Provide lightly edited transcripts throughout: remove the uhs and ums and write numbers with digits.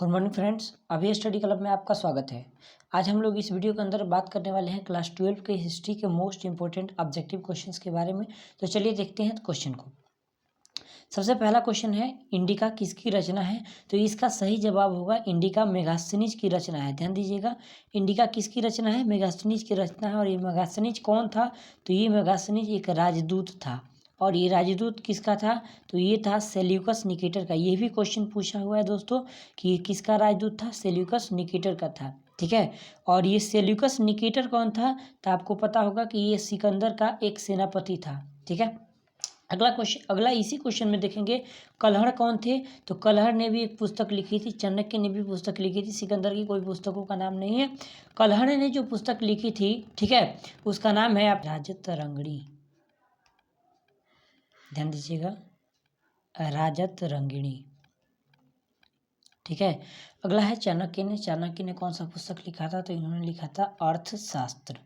Good morning friends, अभी study club में आपका स्वागत है। आज हम लोग इस वीडियो के अंदर बात करने वाले हैं क्लास 12 के हिस्ट्री के मोस्ट इंपॉर्टेंट ऑब्जेक्टिव क्वेश्चंस के बारे में। तो चलिए देखते हैं क्वेश्चन को। सबसे पहला क्वेश्चन है, इंडिका किसकी रचना है? तो इसका सही जवाब होगा इंडिका मेगास्थनीज की रचना है। ध्यान दीजिएगा, इंडिका किसकी रचना है? मेगास्थनीज की रचना है। और ये मेगास्थनीज कौन था? तो ये मेगास्थनीज एक राजदूत था। और ये राजदूत किसका था? तो ये था सेल्यूकस निकेटर का। ये भी क्वेश्चन पूछा हुआ है दोस्तों कि किसका राजदूत था? सेल्यूकस निकेटर का था। ठीक है। और ये सेल्यूकस निकेटर कौन था? तो आपको पता होगा कि ये सिकंदर का एक सेनापति था। ठीक है। अगला इसी क्वेश्चन में देखेंगे, कलहड़ कौन थे? तो कलहड़ ने भी एक पुस्तक लिखी थी, चाणक्य ने भी पुस्तक लिखी थी। सिकंदर की कोई पुस्तकों का नाम नहीं है। कलहड़ ने जो पुस्तक लिखी थी, ठीक है, उसका नाम है राजतरंगिणी। ध्यान दीजिएगा, राजतरंगिणी। ठीक है। अगला है चाणक्य ने कौन सा पुस्तक लिखा था? तो इन्होंने लिखा था अर्थशास्त्र।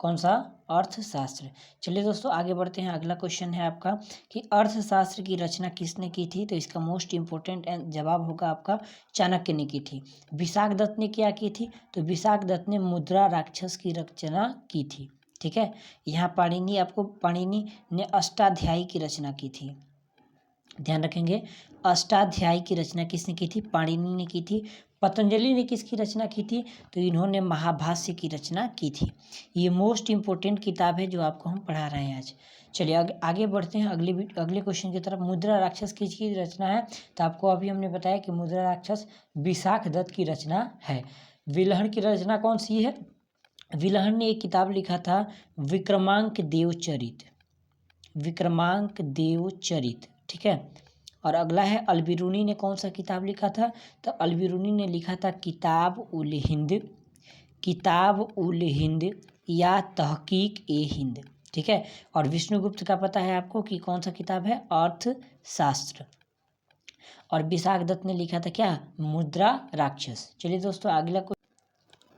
कौन सा? अर्थशास्त्र। चलिए दोस्तों आगे बढ़ते हैं। अगला क्वेश्चन है आपका कि अर्थशास्त्र की रचना किसने की थी? तो इसका मोस्ट इंपोर्टेंट जवाब होगा आपका चाणक्य ने की थी। विशाख दत्त ने क्या की थी? तो विशाख दत्त ने मुद्रा राक्षस की रचना की थी। ठीक है। यहाँ पाणिनि ने अष्टाध्यायी की रचना की थी। ध्यान रखेंगे, अष्टाध्यायी की रचना किसने की थी? पाणिनि ने की थी। पतंजलि ने किसकी रचना की थी? तो इन्होंने महाभाष्य की रचना की थी। ये मोस्ट इंपोर्टेंट किताब है जो आपको हम पढ़ा रहे हैं आज। चलिए आगे बढ़ते हैं अगले क्वेश्चन की तरफ। मुद्रा राक्षस किसकी रचना है? तो आपको अभी हमने बताया कि मुद्रा राक्षस विशाख दत्त की रचना है। विल्हण की रचना कौन सी है? विल्हण ने एक किताब लिखा था विक्रमांक देवचरित। विक्रमांक देवचरित। ठीक है। और अगला है अलबिरूनी ने कौन सा किताब लिखा था? तो अलबिरूनी ने लिखा था किताब उल हिंद, किताब उल हिंद या तहकीक ए हिंद। ठीक है। और विष्णुगुप्त का पता है आपको कि कौन सा किताब है? अर्थशास्त्र। और विशाख दत्त ने लिखा था क्या? मुद्रा राक्षस। चलिए दोस्तों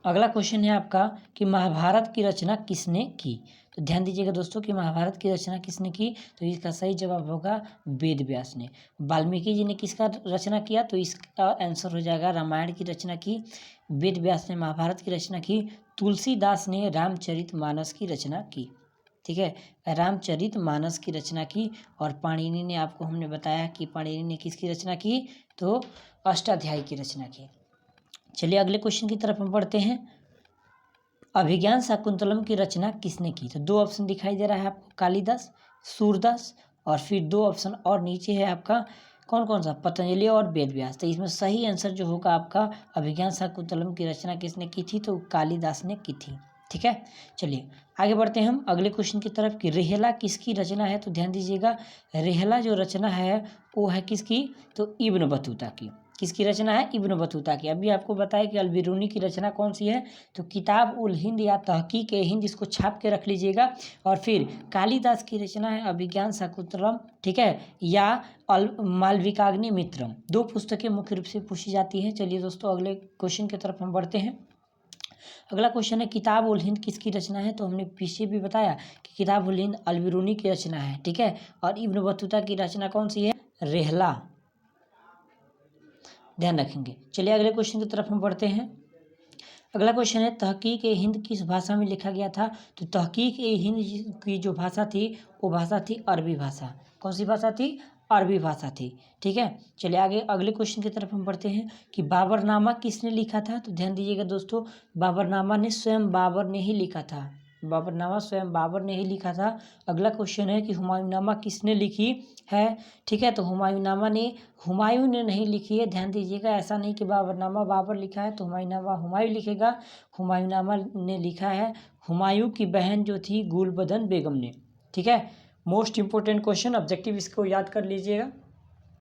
अगला क्वेश्चन है आपका कि महाभारत की रचना किसने की? तो ध्यान दीजिएगा दोस्तों कि महाभारत की रचना किसने की? तो इसका सही जवाब होगा वेद व्यास ने। वाल्मीकि जी ने किसका रचना किया? तो इसका आंसर हो जाएगा रामायण की रचना की। वेद व्यास ने महाभारत की रचना की। तुलसीदास ने रामचरितमानस की रचना की। ठीक है, रामचरितमानस की रचना की। और पाणिनि ने, आपको हमने बताया कि पाणिनि ने किसकी रचना की? तो अष्टाध्यायी की रचना की। चलिए अगले क्वेश्चन की तरफ हम बढ़ते हैं। अभिज्ञान शाकुंतलम की रचना किसने की? तो दो ऑप्शन दिखाई दे रहा है आपको, कालिदास, सूरदास, और फिर दो ऑप्शन और नीचे है आपका कौन कौन सा? पतंजलि और वेद व्यास। तो इसमें सही आंसर जो होगा आपका अभिज्ञान शाकुंतलम की रचना किसने की थी? तो कालिदास ने की थी। ठीक है। चलिए आगे बढ़ते हैं हम अगले क्वेश्चन की तरफ कि रेहला किसकी रचना है? तो ध्यान दीजिएगा, रेहला जो रचना है वो है किसकी? तो इब्न बतूता की। किसकी रचना है? इब्न बतूता की। अभी आपको बताया कि अलबिरूनी की रचना कौन सी है? तो किताब उल हिंद या तहकीक ए हिंद, इसको छाप के रख लीजिएगा। और फिर कालिदास की रचना है अभिज्ञान शाकुंतलम। ठीक है, या मालविकाग्नि मित्रम। दो पुस्तकें मुख्य रूप से पूछी जाती हैं। चलिए दोस्तों अगले क्वेश्चन की तरफ हम बढ़ते हैं। अगला क्वेश्चन है किताब उल हिंद किसकी रचना है? तो हमने पीछे भी बताया कि किताब उल हिंद अलबिरूनी की रचना है। ठीक है। और इब्न बतूता की रचना कौन सी है? रेहला। ध्यान रखेंगे। चलिए अगले क्वेश्चन की तरफ हम बढ़ते हैं। अगला क्वेश्चन है तहकीक ए हिंद किस भाषा में लिखा गया था? तो तहकीक ए हिंद की जो भाषा थी वो भाषा थी अरबी भाषा। कौन सी भाषा थी? अरबी भाषा थी। ठीक है। चलिए आगे अगले क्वेश्चन की तरफ हम बढ़ते हैं कि बाबरनामा किसने लिखा था? तो ध्यान दीजिएगा दोस्तों, बाबरनामा ने स्वयं बाबर ने ही लिखा था। बाबरनामा स्वयं बाबर ने ही लिखा था। अगला क्वेश्चन है कि हुमायूंनामा किसने लिखी है? ठीक है। तो हुमायूं ने नहीं लिखी है। ध्यान दीजिएगा, ऐसा नहीं कि बाबरनामा बाबर लिखा है तो हुमायूंनामा हुमायूं लिखेगा। हुमायूंनामा ने लिखा है हुमायूं की बहन जो थी गुलबदन बेगम ने। ठीक है। मोस्ट इंपोर्टेंट क्वेश्चन, ऑब्जेक्टिव इसको याद कर लीजिएगा।